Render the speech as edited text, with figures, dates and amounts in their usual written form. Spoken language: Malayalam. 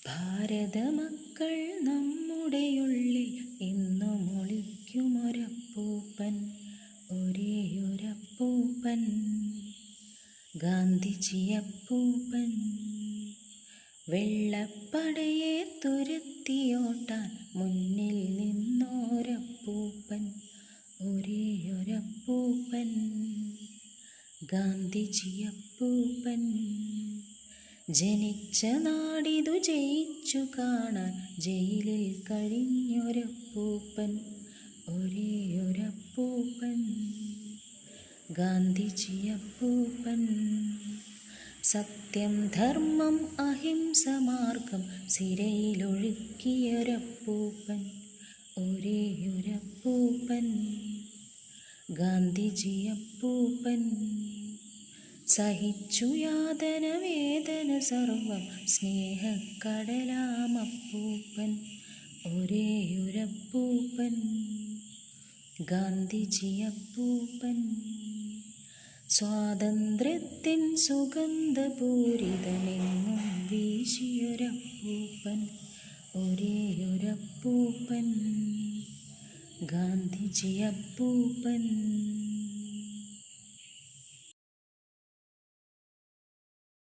ഭാരതമക്കൾ നമ്മുടെയുള്ളിൽ എന്നും ഒളിക്കുമൊരപ്പൂപ്പൻ, ഒരേയൊരപ്പൂപ്പൻ, ഗാന്ധിജിയപ്പൂപ്പൻ. വെള്ളപ്പടയെ തുരത്തിയോട്ടാൻ മുന്നിൽ നിന്നോരപ്പൂപ്പൻ, ഒരേയൊരപ്പൂപ്പൻ, ഗാന്ധിജിയപ്പൂപ്പൻ. ജനിച്ച നാടിതു ജയിച്ചു കാണാൻ ജയിലിൽ കഴിഞ്ഞൊരപ്പൂപ്പൻ, ഒരേയൊരപ്പൂപ്പൻ, ഗാന്ധിജിയപ്പൂപ്പൻ. സത്യം ധർമ്മം അഹിംസ മാർഗം സിരയിലൊഴുക്കിയൊരപ്പൂപ്പൻ, ഒരേയൊരപ്പൂപ്പൻ, ഗാന്ധിജിയപ്പൂപ്പൻ. സഹിച്ചു യാതന വേദന സർവം സ്നേഹക്കടലാമപ്പൂപ്പൻ, ഒരേയൊരപ്പൂപ്പൻ, ഗാന്ധിജിയപ്പൂപ്പൻ. സ്വാതന്ത്ര്യത്തിൻ സുഗന്ധപൂരിതമെങ്ങും വീശിയൊരപ്പൂപ്പൻ, ഒരേയൊരപ്പൂപ്പൻ, ഗാന്ധിജിയപ്പൂപ്പൻ.